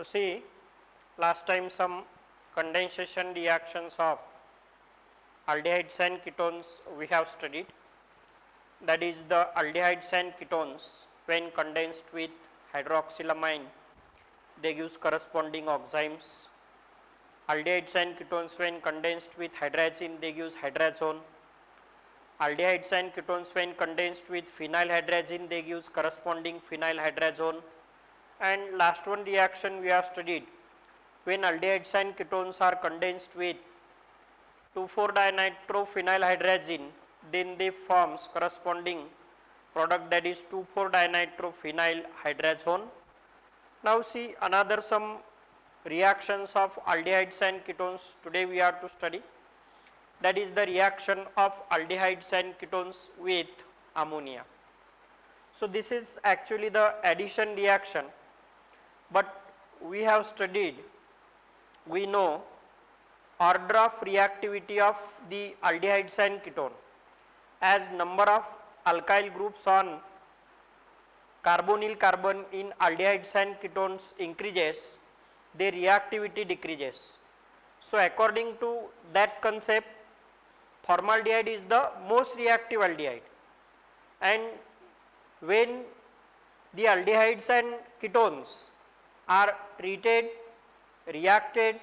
So, see, last time some condensation reactions of aldehydes and ketones we have studied, that is the aldehydes and ketones when condensed with hydroxylamine they gives corresponding oximes. Aldehydes and ketones when condensed with hydrazine they gives hydrazone. Aldehydes and ketones when condensed with phenylhydrazine they gives corresponding phenylhydrazone. And last one reaction we have studied, when aldehydes and ketones are condensed with 2,4-dinitrophenylhydrazine, then they forms corresponding product, that is 2,4-dinitrophenylhydrazone. Now see another some reactions of aldehydes and ketones today we are to study, that is the reaction of aldehydes and ketones with ammonia. So this is actually the addition reaction, but we have studied, we know order of reactivity of the aldehydes and ketone. As number of alkyl groups on carbonyl carbon in aldehydes and ketones increases, their reactivity decreases. So according to that concept, formaldehyde is the most reactive aldehyde, and when the aldehydes and ketones are treated, reacted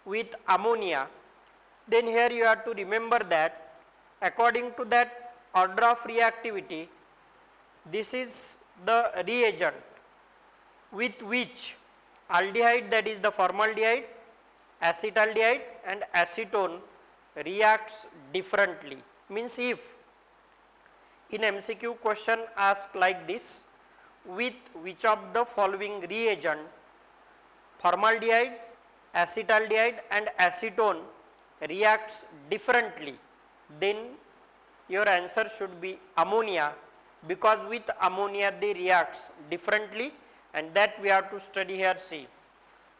with ammonia, then here you have to remember that according to that order of reactivity, this is the reagent with which aldehyde, that is the formaldehyde, acetaldehyde and acetone reacts differently. Means if in MCQ question asked like this, with which of the following reagent formaldehyde, acetaldehyde and acetone reacts differently, then your answer should be ammonia, because with ammonia they reacts differently, and that we have to study here. See,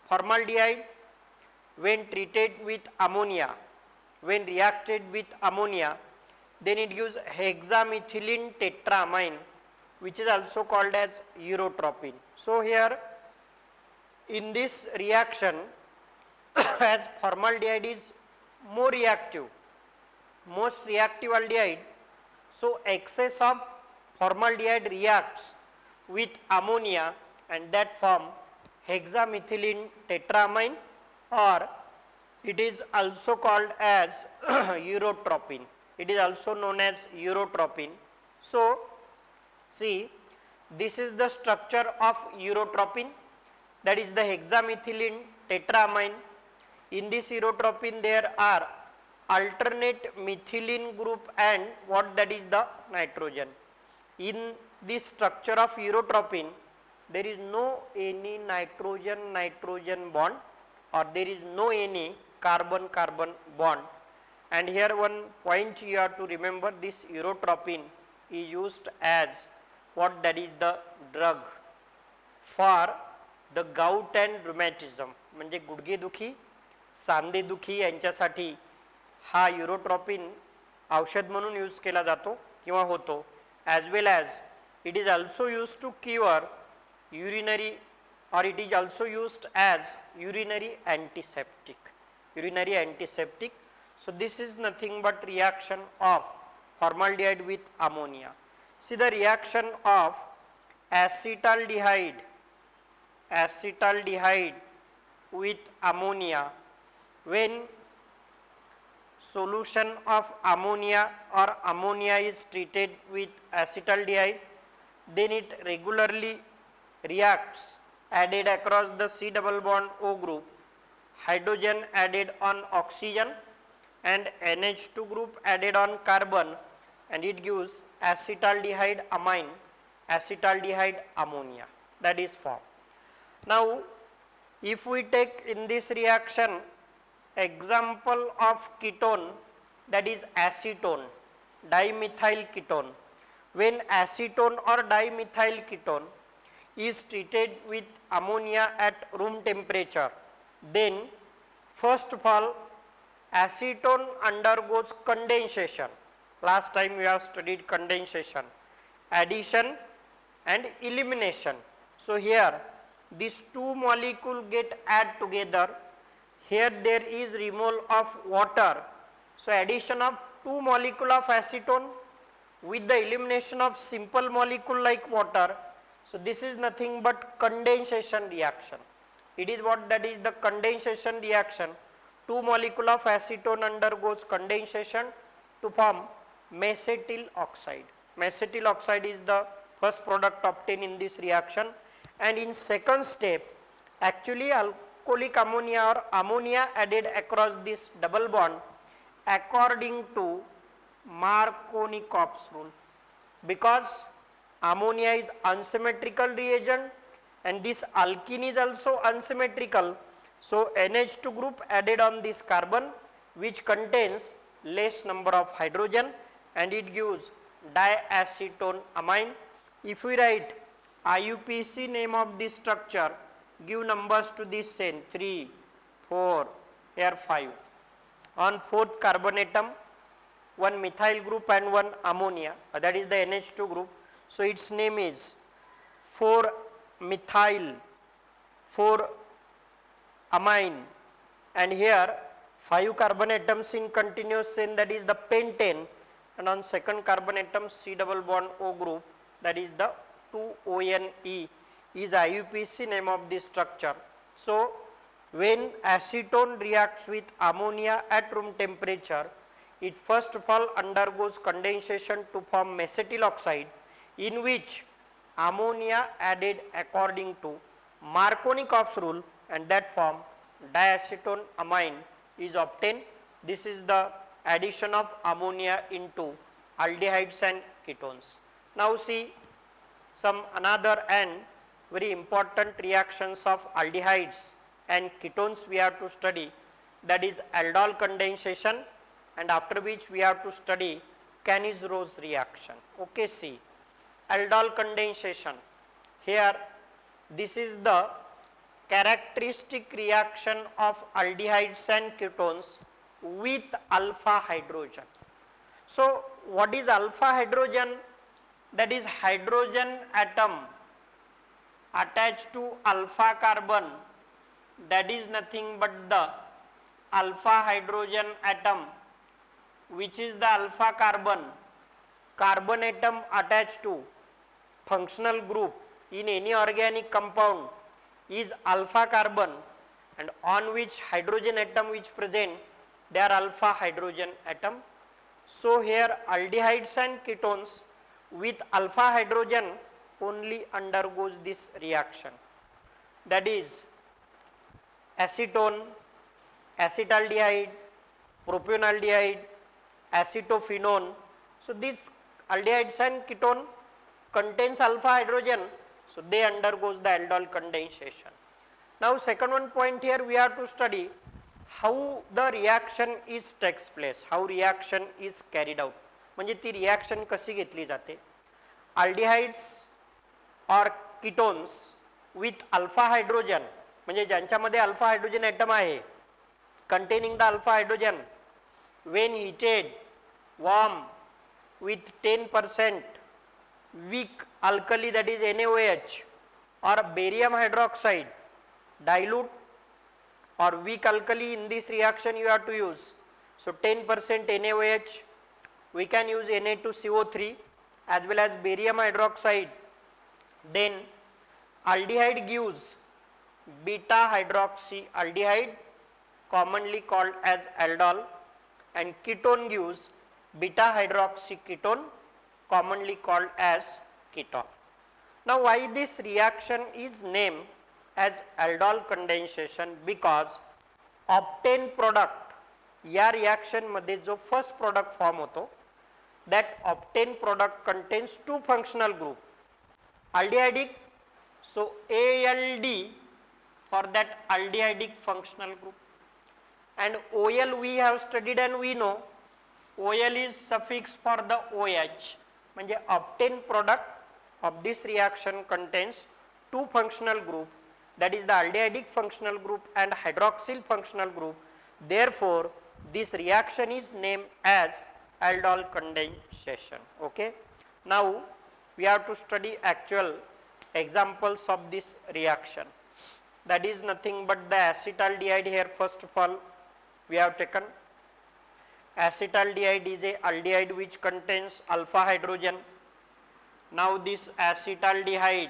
formaldehyde when treated with ammonia, when reacted with ammonia, then it gives hexamethylene tetramine, which is also called as urotropin. So here in this reaction as formaldehyde is more reactive, most reactive aldehyde, so excess of formaldehyde reacts with ammonia and that form hexamethylene tetramine, or it is also called as urotropin. It is also known as urotropin. So see, this is the structure of urotropin, that is the hexamethylene tetramine. In this urotropin there are alternate methylene group and what, that is the nitrogen. In this structure of urotropin there is no any nitrogen bond, or there is no any carbon bond. And here one point you have to remember, this urotropin is used as what, that is the drug for the gout and rheumatism, म्हणजे गुडघेदुखी सांधेदुखी यांच्यासाठी हा युरोट्रॉपिन औषध म्हणून use केला जातो किंवा होतो, as well as it is also used to cure urinary, or it is also used as urinary antiseptic. So this is nothing but reaction of formaldehyde with ammonia. See the reaction of acetaldehyde with ammonia, when solution of ammonia or ammonia is treated with acetaldehyde, then it regularly reacts, added across the C double bond O group, hydrogen added on oxygen and NH2 group added on carbon, and it gives acetaldehyde amine, acetaldehyde ammonia, that is formed. Now if we take in this reaction example of ketone, that is acetone, dimethyl ketone, when acetone or dimethyl ketone is treated with ammonia at room temperature, then first of all acetone undergoes condensation. Last time we have studied condensation, addition and elimination. So here these two molecules get add together. Here there is removal of water. So addition of two molecule of acetone with the elimination of simple molecule like water. So this is nothing but condensation reaction. It is what that is the condensation reaction. Two molecule of acetone undergoes condensation to form mesatyl oxide. Mesatyl oxide is the first product obtained in this reaction, and in second step actually alcoholic ammonia or ammonia added across this double bond according to Markovnikov's rule, because ammonia is unsymmetrical reagent and this alkene is also unsymmetrical. So NH2 group added on this carbon which contains less number of hydrogen and it gives diacetone amine. If we write IUPAC name of this structure, give numbers to this chain 3, 4, here 5. On fourth carbon atom, one methyl group and one ammonia, that is the NH2 group. So its name is 4-methyl 4-amine, and here 5 carbon atoms in continuous chain, that is the pentane, and on second carbon atom C double bond O group, that is the 2-ONE is IUPAC name of this structure. So when acetone reacts with ammonia at room temperature, it first of all undergoes condensation to form mesatyl oxide, in which ammonia added according to Markovnikov's rule, and that form diacetone amine is obtained. This is the addition of ammonia into aldehydes and ketones. Now see some another and very important reactions of aldehydes and ketones we have to study, that is aldol condensation, and after which we have to study Kanisz-Rose reaction. Okay, see aldol condensation. Here this is the characteristic reaction of aldehydes and ketones with alpha hydrogen. So what is alpha hydrogen? That is hydrogen atom attached to alpha carbon, that is nothing but the alpha hydrogen atom, which is the alpha carbon atom attached to functional group in any organic compound is alpha carbon, and on which hydrogen atom which present, they are alpha hydrogen atom. So here aldehydes and ketones with alpha hydrogen only undergoes this reaction, that is acetone, acetaldehyde, propanaldehyde, acetophenone. So these aldehydes and ketone contains alpha hydrogen, so they undergoes the aldol condensation. Now second one point here we have to study how the reaction is takes place, how reaction is carried out, म्हणजे ती reaction कशी घेतली जाते. Aldehydes or ketones with alpha hydrogen, म्हणजे ज्यांच्यामध्ये alpha hydrogen atom आहे, containing the alpha hydrogen, when heated warm with 10% weak alkali, that is NaOH, or barium hydroxide dilute or weak alkali, in this reaction you have to use. So 10% NaOH, we can use Na2CO3 as well as barium hydroxide. Then aldehyde gives beta hydroxyaldehyde, commonly called as aldol, and ketone gives beta hydroxyketone, commonly called as ketone. Now why this reaction is named as aldol condensation? Because obtained product, या reaction मध्ये जो first product form होतो, that obtained product contains two functional group, aldehydic, so ALD for that aldehydic functional group, and OL we have studied and we know OL is suffix for the OH, म्हणजे obtained product of this reaction contains two functional group, that is the aldehydic functional group and hydroxyl functional group. Therefore this reaction is named as aldol condensation. Okay, now we have to study actual examples of this reaction. that is nothing but the acetaldehyde. Here first of all we have taken acetaldehyde is a aldehyde which contains alpha hydrogen. Now this acetaldehyde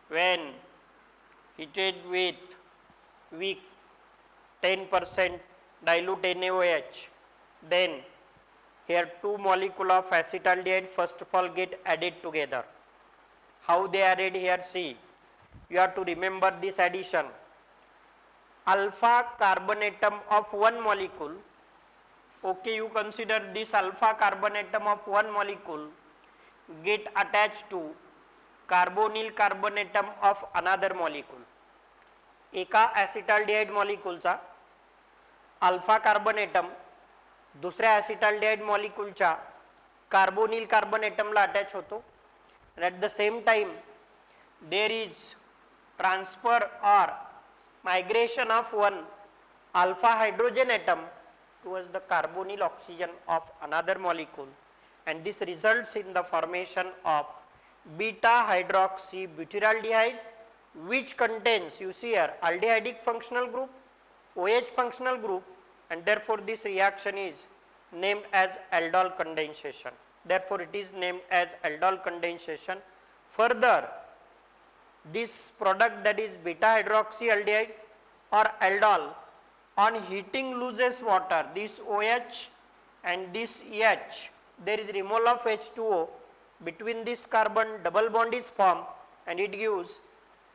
when heated with weak 10% dilute NaOH, then here two molecule of acetaldehyde first of all get added together. How they are added here? See, you have to remember this addition. Alpha carbon atom of one molecule, okay, you consider this alpha carbon atom of one molecule get attached to carbonyl carbon atom of another molecule. एका acetaldehyde moleculeचा alpha carbon atom दुसऱ्या acetaldehyde moleculeच्या carbonyl carbon atomला attach होतो. And at the same time there is transfer or migration of one alpha hydrogen atom towards the carbonyl oxygen of another molecule, and this results in the formation of beta hydroxy butyraldehyde, which contains, you see here, aldehydic functional group, OH functional group, and therefore this reaction is named as aldol condensation. Therefore it is named as aldol condensation. Further, this product, that is beta hydroxyaldehyde or aldol, on heating loses water, this OH and this H, there is removal of H2O, between this carbon double bond is formed and it gives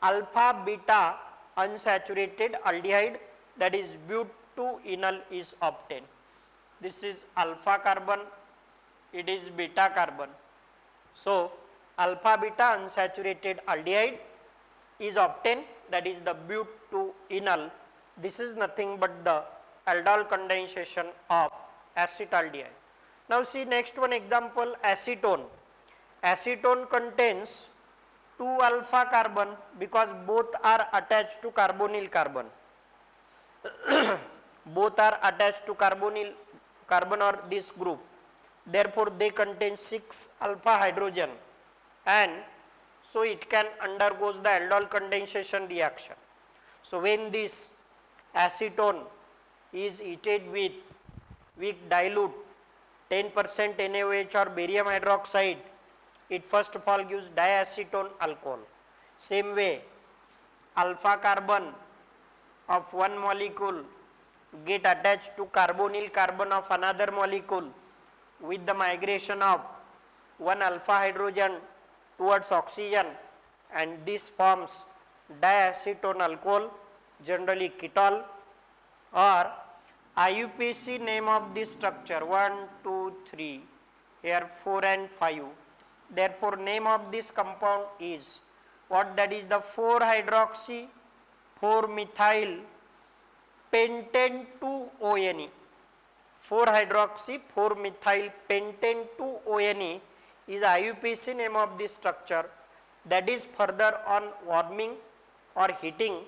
alpha beta unsaturated aldehyde, that is but2-enol is obtained. This is alpha carbon, it is beta carbon. So alpha beta unsaturated aldehyde is obtained, that is the but2-enol. This is nothing but the aldol condensation of acetaldehyde. Now see next one example, acetone. Acetone contains 2 alpha carbon because both are attached to carbonyl carbon. Both are attached to carbonyl carbon or this group. Therefore they contain 6 alpha hydrogen, and so it can undergoes the aldol condensation reaction. So when this acetone is heated with weak dilute 10% NaOH or barium hydroxide, it first of all gives diacetone alcohol. Same way, alpha carbon of one molecule get attached to carbonyl carbon of another molecule with the migration of one alpha hydrogen towards oxygen, and this forms diacetone alcohol, generally ketol, or IUPAC name of this structure 1, 2, 3, here 4 and 5. Therefore name of this compound is what? That is the 4-hydroxy 4-methyl pentane 2-ONE. 4-hydroxy 4-methyl pentane 2-ONE is IUPAC name of this structure, that is further on warming or heating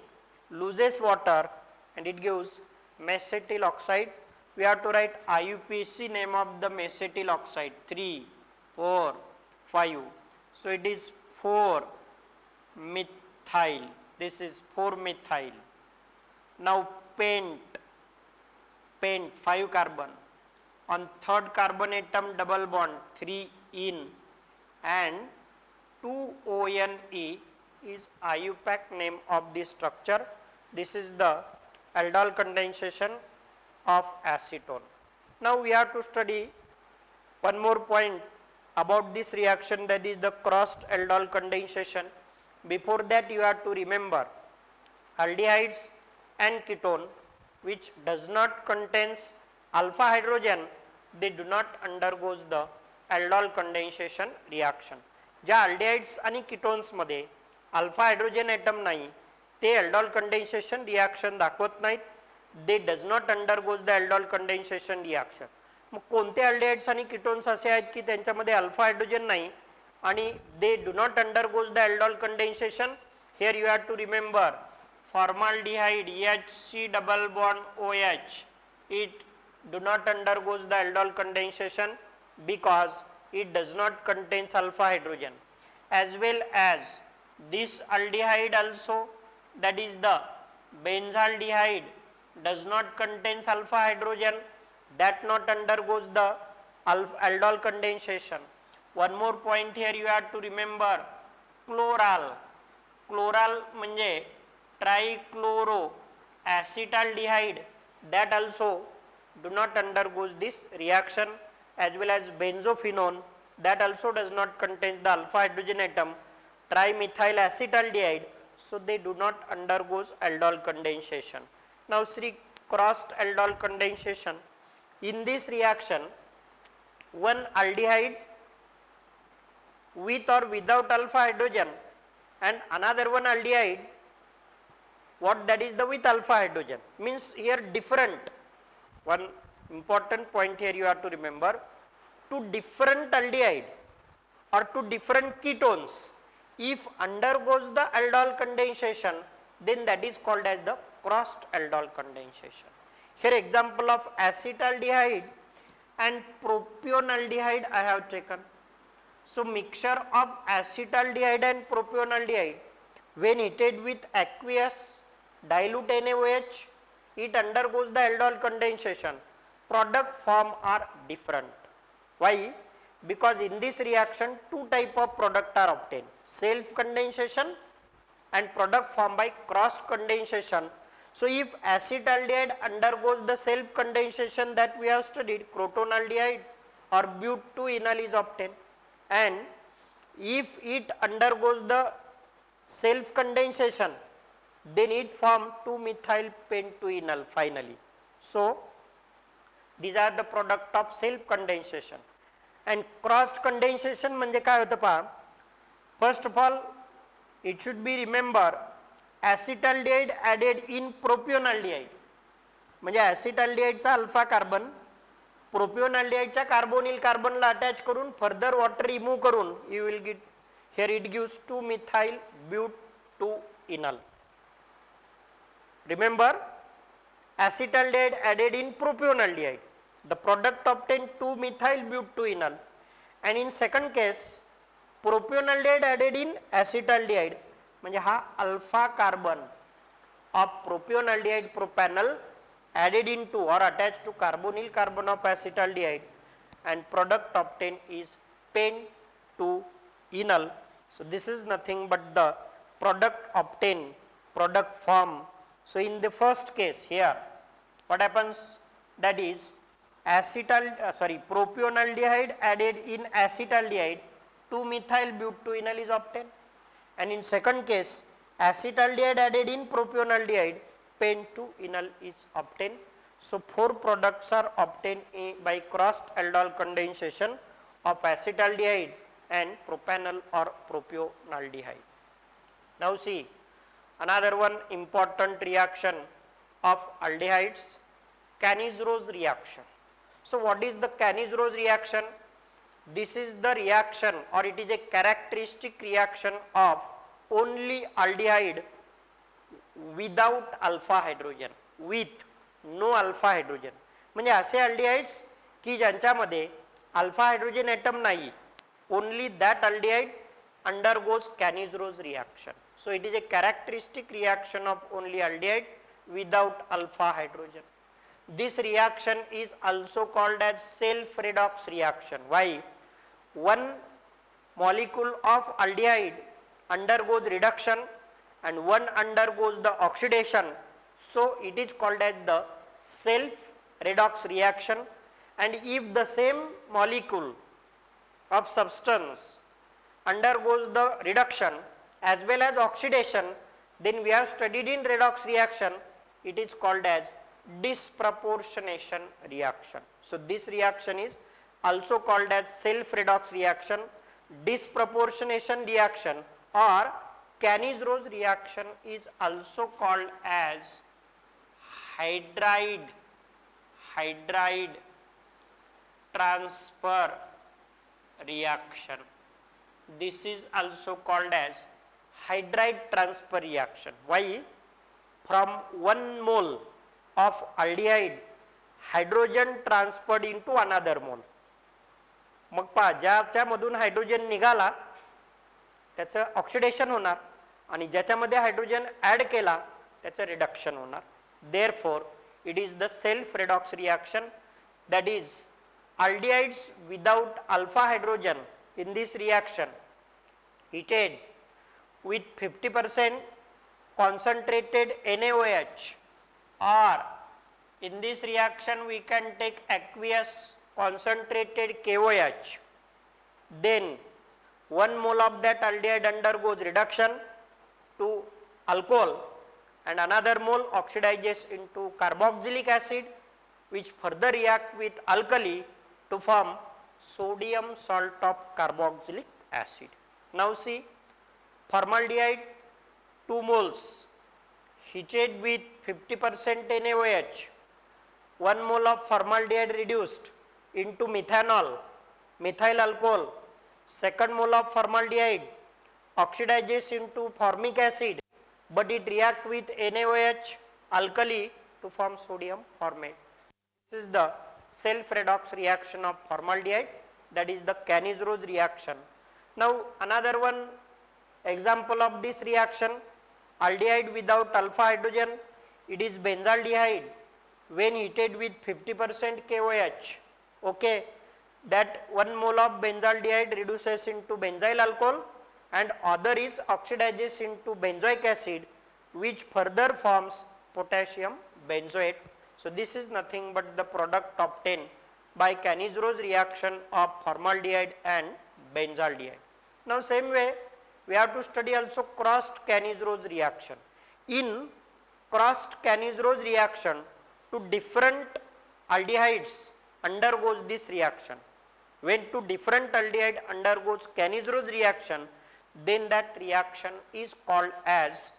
loses water and it gives mesatyl oxide. We have to write IUPAC name of the mesatyl oxide 3, 4, 5. So it is 4-methyl. This is 4-methyl. Now pent 5 carbon on third carbon atom double bond 3-ene and 2-ONE is IUPAC name of this structure. This is the aldol condensation of acetone. Now we have to study one more point about this reaction, that is the crossed aldol condensation. Before that you have to remember aldehydes and ketone which does not contains alpha hydrogen, they do not undergoes the aldol condensation reaction. ज्या aldehydes आणि ketones मध्ये alpha hydrogen atom नाही ते aldol condensation reaction दाखवत नाहीत. they does not undergoes the aldol condensation reaction. मग कोणते aldehydes आणि ketones असे आहेत की त्यांच्यामध्ये alpha hydrogen नाही आणि they do not undergoes the aldol condensation? Here you have to remember formaldehyde HC double bond OH, it do not undergoes the aldol condensation because it does not contains alpha hydrogen, as well as this aldehyde also that is the benzaldehyde does not contains alpha hydrogen, that not undergoes the aldol condensation. One more point here you have to remember, chloral. Chloral म्हणजे trichloroacetaldehyde, that also do not undergoes this reaction, as well as benzophenone, that also does not contain the alpha hydrogen atom, trimethyl acetaldehyde, so they do not undergoes aldol condensation. Now see crossed aldol condensation. In this reaction, one aldehyde with or without alpha hydrogen and another one aldehyde, what that is the with alpha hydrogen, means here different. One important point here you have to remember, two different aldehyde or two different ketones, if undergoes the aldol condensation, then that is called as the crossed aldol condensation. Here example of acetaldehyde and propionaldehyde I have taken. So mixture of acetaldehyde and propionaldehyde, when heated with aqueous dilute NaOH, it undergoes the aldol condensation. Product form are different. Why? Because in this reaction two type of product are obtained, self condensation and product formed by cross condensation. So if acetaldehyde undergoes the self condensation that we have studied, crotonaldehyde or but2-enol is obtained, and if it undergoes the self condensation, then it forms 2-methyl pent2-enol finally. So these are the product of self condensation. And crossed condensation म्हणजे काय होतं पहा, first of all it should be remember acetaldehyde added in propionaldehyde, म्हणजे acetaldehydeचा alpha carbon प्रोपिओनaldehydeच्या carbonyl कार्बनला attach करून further water remove करून you will get here it gives 2-methyl but2-enol. Remember, acetaldehyde added in propionaldehyde, the product obtained 2-methyl but2-enol, and in second case propionaldehyde added in acetaldehyde, म्हणजे हा alpha carbon of propionaldehyde propanol added into or attached to carbonyl carbon of acetaldehyde, and product obtained is pent2-enol. So this is nothing but the product obtained, product form. So in the first case here, what happens, that is propionaldehyde added in acetaldehyde, 2-methyl but2-enol is obtained, and in second case acetaldehyde added in propionaldehyde, pent2-enol is obtained. So four products are obtained by crossed aldol condensation of acetaldehyde and propanol or propionaldehyde. Now see another one important reaction of aldehydes, Kanisz-Rose reaction. So what is the Kanisz-Rose reaction? This is the reaction, or it is a characteristic reaction of only aldehyde without alpha hydrogen, with no alpha hydrogen. म्हणजे असे aldehydes की ज्यांच्यामध्ये alpha hydrogen atom नाही, only that aldehyde undergoes Kanisz-Rose reaction. So it is a characteristic reaction of only aldehyde without alpha hydrogen. This reaction is also called as self-redox reaction. Why? One molecule of aldehyde undergoes reduction and one undergoes the oxidation. So it is called as the self-redox reaction. And if the same molecule of substance undergoes the reduction as well as oxidation, then we have studied in redox reaction, it is called as disproportionation reaction. So this reaction is also called as self-redox reaction, disproportionation reaction, or Kanisz-Rose reaction is also called as hydride transfer reaction. This is also called as hydride transfer reaction. Why? From 1 mole of aldehyde, hydrogen transferred into another mole. मग पहा ज्याच्यामधून hydrogen निघाला त्याचं oxidation होणार आणि ज्याच्यामध्ये hydrogen add केला त्याचं reduction होणार. Therefore it is the self redox reaction, that is aldehydes without alpha hydrogen in this reaction heated with 50% concentrated NaOH, or in this reaction we can take aqueous concentrated KOH, then 1 mole of that aldehyde undergoes reduction to alcohol and another mole oxidizes into carboxylic acid, which further react with alkali to form sodium salt of carboxylic acid. Now see, formaldehyde 2 moles heated with 50% NaOH, 1 mole of formaldehyde reduced into methanol, methyl alcohol, second mole of formaldehyde oxidizes into formic acid, but it react with NaOH alkali to form sodium formate. This is the self redox reaction of formaldehyde, that is the Cannish-Roche reaction. Now another one example of this reaction, aldehyde without alpha hydrogen, it is benzaldehyde when heated with 50% KOH. Okay, that 1 mole of benzaldehyde reduces into benzyl alcohol and other is oxidizes into benzoic acid, which further forms potassium benzoate. So this is nothing but the product obtained by Cannish-Roche reaction of formaldehyde and benzaldehyde. Now same way we have to study also crossed Cannish-Roche reaction. In crossed Cannish-Roche reaction, two different aldehydes undergoes this reaction. When two different aldehyde undergoes Cannish-Roche reaction, then that reaction is called as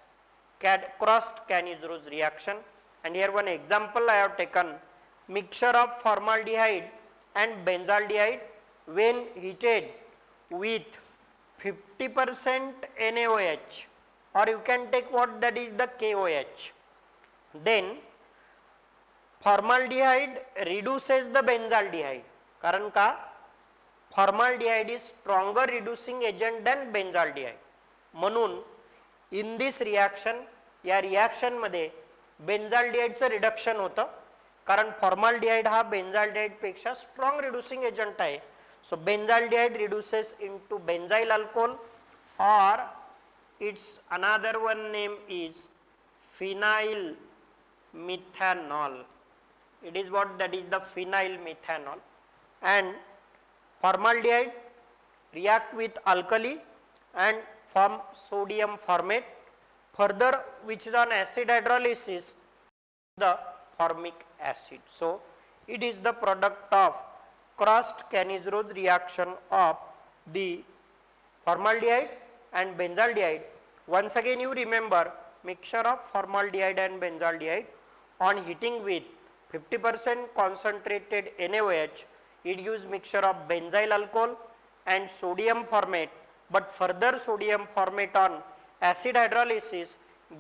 crossed Cannish-Roche reaction. And here one example I have taken, mixture of formaldehyde and benzaldehyde when heated with 50% NaOH, or you can take what, that is the KOH. Then formaldehyde reduces the benzaldehyde, कारण का formaldehyde is stronger reducing agent than benzaldehyde. म्हणून in this reaction, या reaction मध्ये बेन्झाल्डिहाइडचं reduction होतं, कारण formaldehyde हा बेन्झाल्डिहाइड पेक्षा strong reducing agent आहे. So benzaldehyde reduces into benzyl alcohol, or its another one name is phenyl methanol. It is what, that is the phenyl methanol. And formaldehyde react with alkali and form sodium formate, further which is on acid hydrolysis the formic acid. So it is the product of crossed Cannish-Roche reaction of the formaldehyde and benzaldehyde. Once again you remember, mixture of formaldehyde and benzaldehyde on heating with 50% concentrated NaOH, it gives mixture of benzyl alcohol and sodium formate, but further sodium formate on acid hydrolysis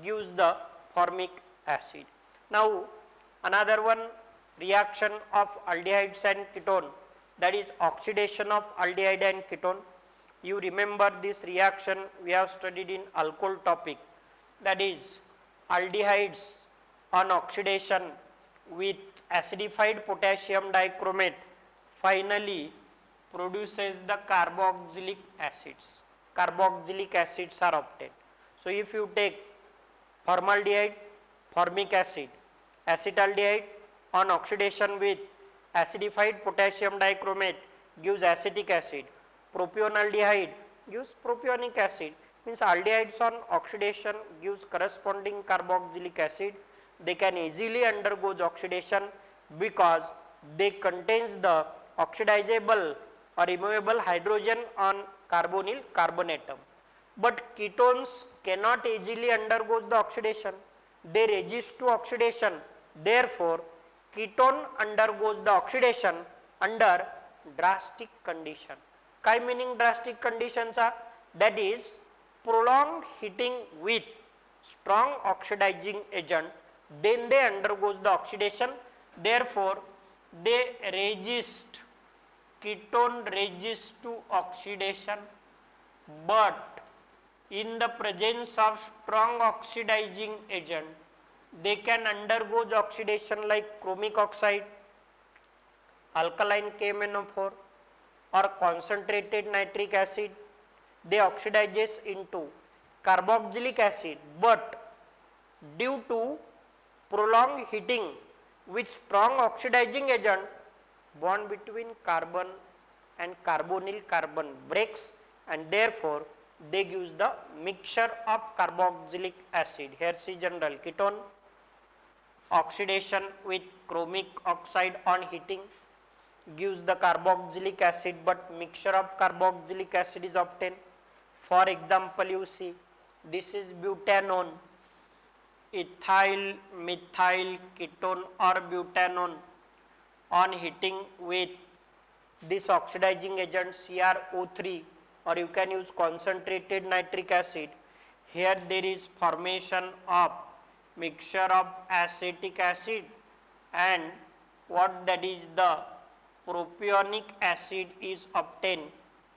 gives the formic acid. Now another one reaction of aldehydes and ketone, that is oxidation of aldehyde and ketone. You remember this reaction we have studied in alcohol topic, that is aldehydes on oxidation with acidified potassium dichromate finally produces the carboxylic acids. Carboxylic acids are obtained. So if you take formaldehyde, formic acid, acetaldehyde on oxidation with acidified potassium dichromate gives acetic acid, propionaldehyde gives propionic acid, means aldehydes on oxidation gives corresponding carboxylic acid. They can easily undergo the oxidation because they contains the oxidizable or removable hydrogen on carbonyl carbonatum. But ketones cannot easily undergo the oxidation, they resist to oxidation. Therefore ketone undergoes the oxidation under drastic condition. काय meaning drastic conditions are? That is prolonged heating with strong oxidizing agent, then they undergoes the oxidation. Therefore they resist, ketone resist to oxidation. But in the presence of strong oxidizing agent, they can undergo the oxidation like chromic oxide, alkaline KMnO4 or concentrated nitric acid. They oxidizes into carboxylic acid, but due to prolonged heating with strong oxidizing agent, bond between carbon and carbonyl carbon breaks, and therefore they gives the mixture of carboxylic acid. Here see general ketone oxidation with chromic oxide on heating gives the carboxylic acid, but mixture of carboxylic acid is obtained. For example, you see this is butanone, ethyl methyl ketone or butanone on heating with this oxidizing agent CrO3, or you can use concentrated nitric acid. Here there is formation of mixture of acetic acid and what that is the propionic acid is obtained.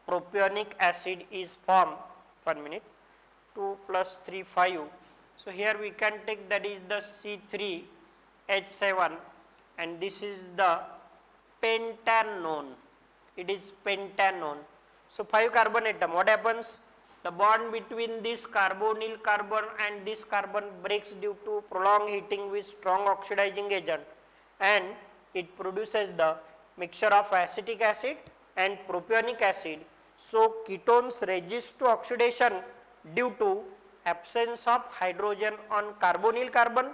Propionic acid is formed, 1 minute, 2 plus 3 5. So here we can take that is the C3H7 and this is the pentanone. It is pentanone. So 5 carbon atom, what happens? The bond between this carbonyl carbon and this carbon breaks due to prolonged heating with strong oxidizing agent, and it produces the mixture of acetic acid and propionic acid. So ketones resist to oxidation due to absence of hydrogen on carbonyl carbon.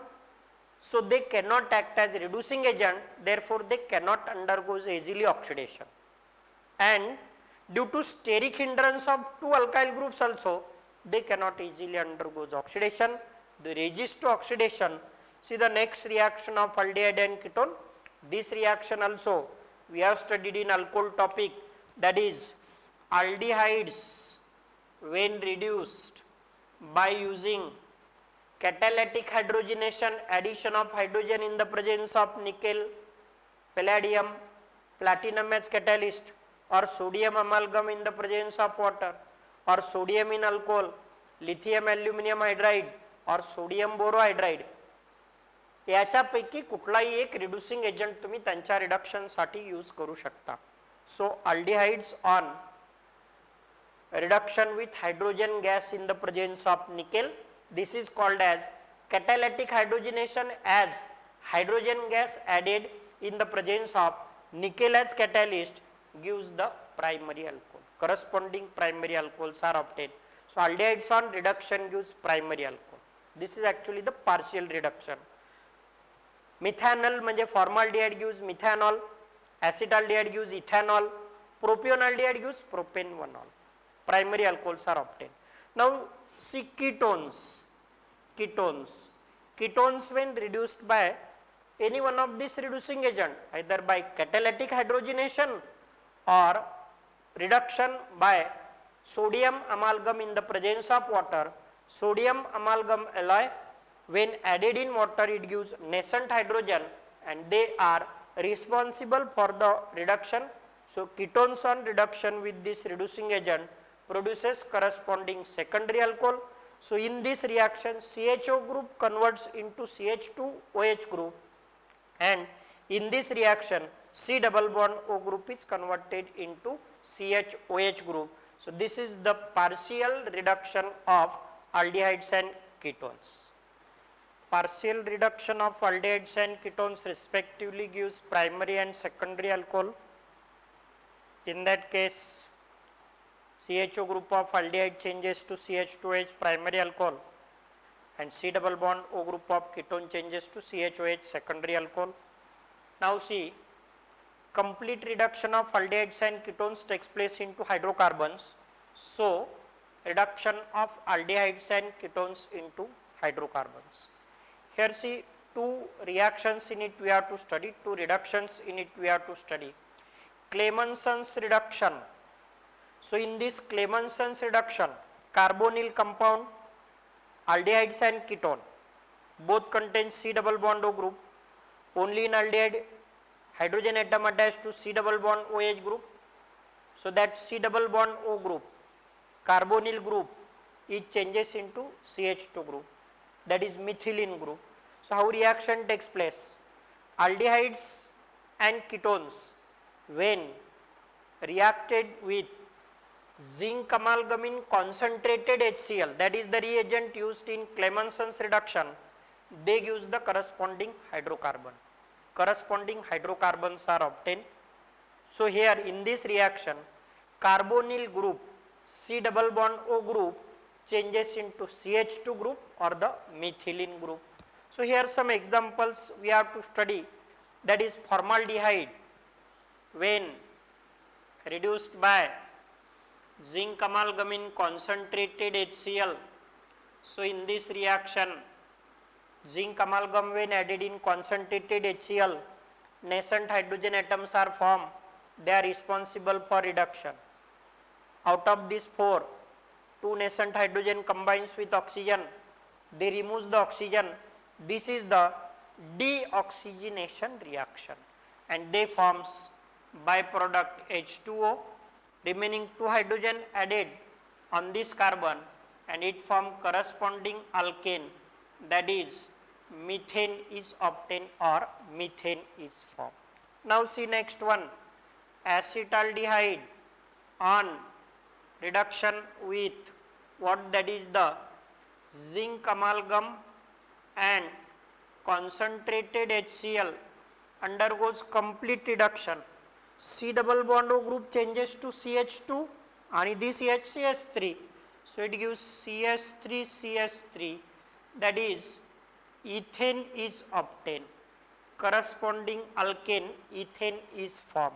So they cannot act as reducing agent, therefore they cannot undergo easily oxidation. And due to steric hindrance of two alkyl groups also, they cannot easily undergo oxidation. They resist to oxidation. See the next reaction of aldehyde and ketone. This reaction also we have studied in alcohol topic, that is aldehydes when reduced by using catalytic hydrogenation, addition of hydrogen in the presence of nickel, palladium, platinum as catalyst, or sodium amalgam in the presence of water, or sodium in alcohol, lithium aluminum hydride or sodium borohydride, याच्यापैकी कुठलाही एक reducing agent तुम्ही त्यांच्या reduction साठी use करू शकता. So aldehydes on reduction with hydrogen gas in the presence of nickel, this is called as catalytic hydrogenation, as hydrogen gas added in the presence of nickel as catalyst gives the primary alcohol. Corresponding primary alcohols are obtained. So aldehydes on reduction gives primary alcohol. This is actually the partial reduction. Methanol म्हणजे formaldehyde gives methanol, acetaldehyde gives ethanol, propionaldehyde gives propanol. Primary alcohols are obtained. Now see ketones. Ketones when reduced by any one of these reducing agent, either by catalytic hydrogenation or reduction by sodium amalgam in the presence of water, sodium amalgam alloy when added in water it gives nascent hydrogen and they are responsible for the reduction. So ketones on reduction with this reducing agent produces corresponding secondary alcohol. So in this reaction CHO group converts into CH2OH group, and in this reaction C double bond O group is converted into CHOH group. So this is the partial reduction of aldehydes and ketones. Partial reduction of aldehydes and ketones respectively gives primary and secondary alcohol. In that case CHO group of aldehyde changes to CH2H primary alcohol and C double bond O group of ketone changes to CHOH secondary alcohol. Now see, complete reduction of aldehydes and ketones takes place into hydrocarbons. So reduction of aldehydes and ketones into hydrocarbons. Here see two reactions in it we have to study, two reductions in it we have to study. Clemenson's reduction. So in this Clemenson's reduction, carbonyl compound, aldehydes and ketone both contain C double bond O group. Only in aldehyde hydrogen atom attached to C double bond OH group. So that C double bond O group, carbonyl group it changes into CH2 group, that is methylene group. So how reaction takes place? Aldehydes and ketones when reacted with zinc amalgam in concentrated HCl, that is the reagent used in Clemenson's reduction, they gives the corresponding hydrocarbon. Corresponding hydrocarbons are obtained. So here in this reaction, carbonyl group C double bond O group changes into CH2 group or the methylene group. So here some examples we have to study, that is formaldehyde when reduced by zinc amalgam in concentrated HCl. So in this reaction, zinc amalgam when added in concentrated HCl, nascent hydrogen atoms are formed, they are responsible for reduction. Out of these four, two nascent hydrogen combines with oxygen, they remove the oxygen, this is the deoxygenation reaction, and they forms byproduct H2O, remaining two hydrogen added on this carbon, and it form corresponding alkane, that is methane is obtained or methane is formed. Now see next one, acetaldehyde on reduction with what, that is the zinc amalgam and concentrated HCl undergoes complete reduction. C double bond O group changes to CH2 and this HCS3. So it gives CH3CH3, that is ethane is obtained. Corresponding alkane ethane is formed.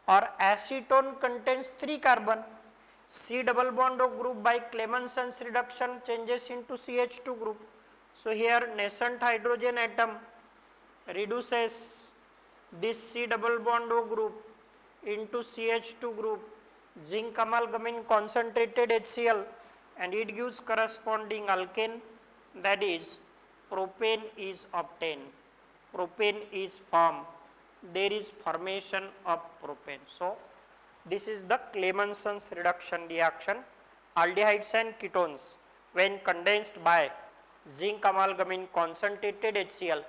Or acetone contains 3 carbon. C double bond O group by Clemenson's reduction changes into CH2 group. So here nascent hydrogen atom reduces this C double bond O group into CH2 group, zinc amalgam in concentrated HCl, and it gives corresponding alkane, that is propane is obtained. Propane is formed. There is formation of propane. So this is the Clemenson's reduction reaction. Aldehydes and ketones when condensed by zinc amalgam in concentrated HCl,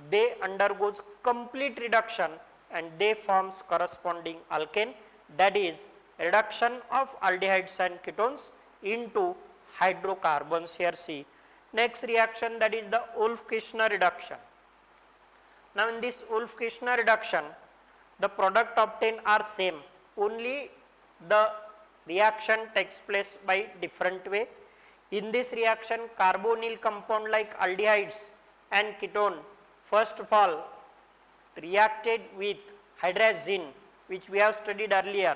they undergoes complete reduction and they forms corresponding alkane, that is reduction of aldehydes and ketones into hydrocarbons. Here see next reaction, that is the Wolff-Kishner reduction. Now in this Wolff-Kishner reduction, the product obtained are same, only the reaction takes place by different way. In this reaction, carbonyl compound like aldehydes and ketone, first of all reacted with hydrazine, which we have studied earlier,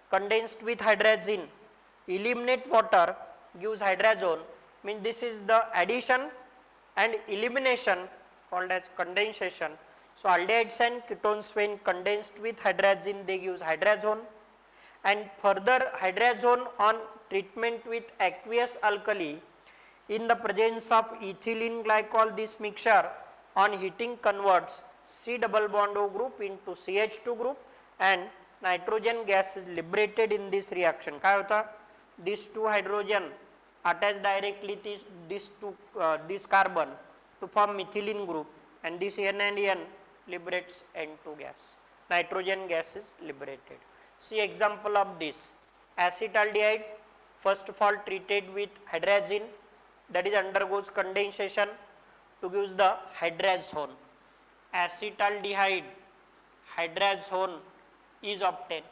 condensed with hydrazine, eliminate water, gives hydrazone, means this is the addition and elimination called as condensation. So aldehydes and ketones when condensed with hydrazine, they gives hydrazone, and further hydrazone on treatment with aqueous alkali in the presence of ethylene glycol, this mixture on heating converts C double bond O group into CH2 group and nitrogen gas is liberated in this reaction. काय होता, these two hydrogen attach directly this carbon to form methylene group, and this N and N liberates N2 gas. Nitrogen gas is liberated. See example of this, acetaldehyde first of all treated with hydrazine, that is undergoes condensation to give the hydrazone. Acetaldehyde hydrazone is obtained,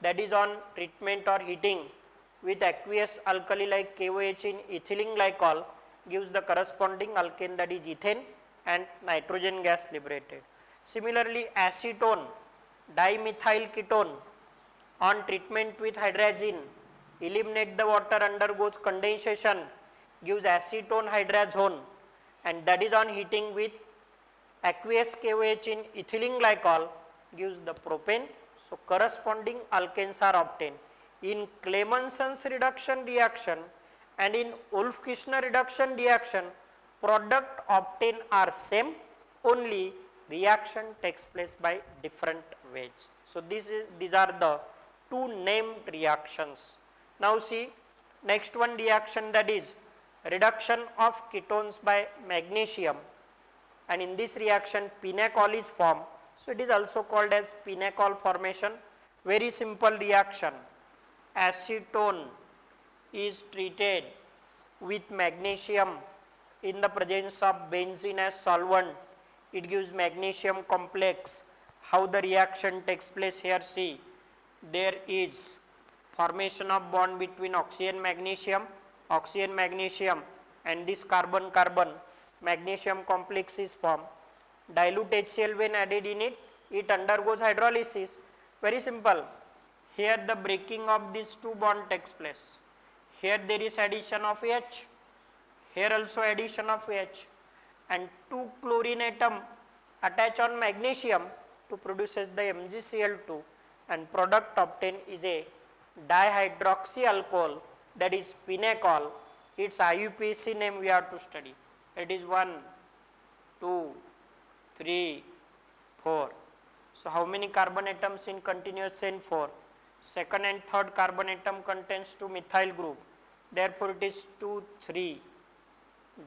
that is on treatment or heating with aqueous alkali like KOH in ethylene glycol, gives the corresponding alkane, that is ethane, and nitrogen gas liberated. Similarly acetone dimethyl ketone on treatment with hydrazine, eliminate the water, undergoes condensation, gives acetone hydrazone, and that is on heating with aqueous KOH in ethylene glycol, gives the propane. So corresponding alkanes are obtained. In Clemenson's reduction reaction and in Wolff-Kishner reduction reaction, product obtained are same, only reaction takes place by different ways. So these are the two named reactions. Now see Next one reaction, that is reduction of ketones by magnesium, and in this reaction pinacol is formed. So it is also called as pinacol formation. Very simple reaction. Acetone is treated with magnesium in the presence of benzene as solvent. It gives magnesium complex. How the reaction takes place here, see, there is formation of bond between oxygen magnesium, and this carbon carbon, magnesium complex is formed. Dilute HCl when added in it, it undergoes hydrolysis. Very simple. Here the breaking of these two bond takes place. Here there is addition of H, here also addition of H, and two chlorine atom attach on magnesium to produces the MgCl2, and product obtained is a dihydroxy alcohol, that is pinacol. Its IUPAC name we have to study. It is 1, 2, 3, 4. So how many carbon atoms in continuous chain? 4. Second and third carbon atom contains 2 methyl group. Therefore it is 2, 3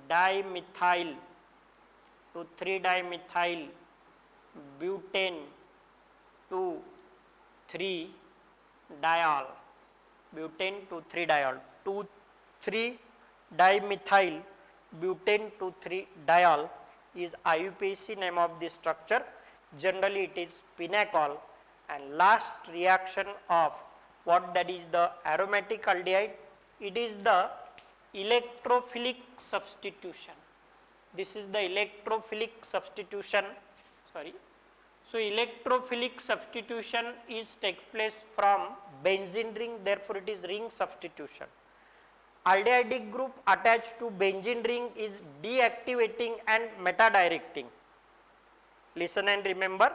dimethyl, 2, 3 dimethyl butane, 2, 3 diol, butane 2, 3 diol, 2, 3 dimethyl butane 2, 3 diol is IUPAC name of this structure. Generally it is pinacol. And last reaction of what, that is the aromatic aldehyde, it is the electrophilic substitution. This is the electrophilic substitution, sorry. So electrophilic substitution is takes place from benzene ring, therefore it is ring substitution. Aldehydic group attached to benzene ring is deactivating and meta-directing. Listen and remember,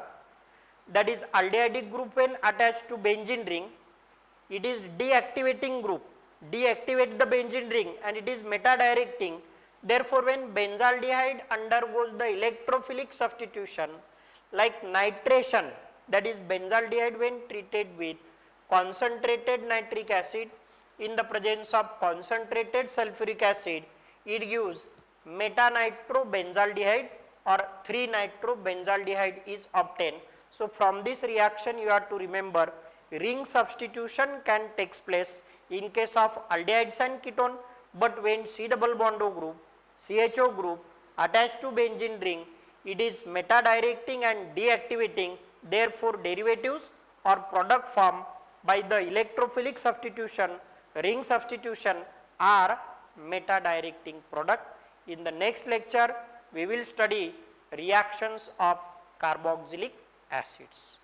that is aldehydic group when attached to benzene ring, it is deactivating group, deactivate the benzene ring, and it is meta-directing. Therefore when benzaldehyde undergoes the electrophilic substitution, like nitration, that is benzaldehyde when treated with concentrated nitric acid in the presence of concentrated sulfuric acid, it gives meta-nitrobenzaldehyde or 3-nitrobenzaldehyde is obtained. So from this reaction you have to remember, ring substitution can take place in case of aldehydes and ketone, but when C double bond O group, CHO group attached to benzene ring, it is meta-directing and deactivating. Therefore derivatives or product formed by the electrophilic substitution, ring substitution, are meta-directing product. In the next lecture we will study reactions of carboxylic acids.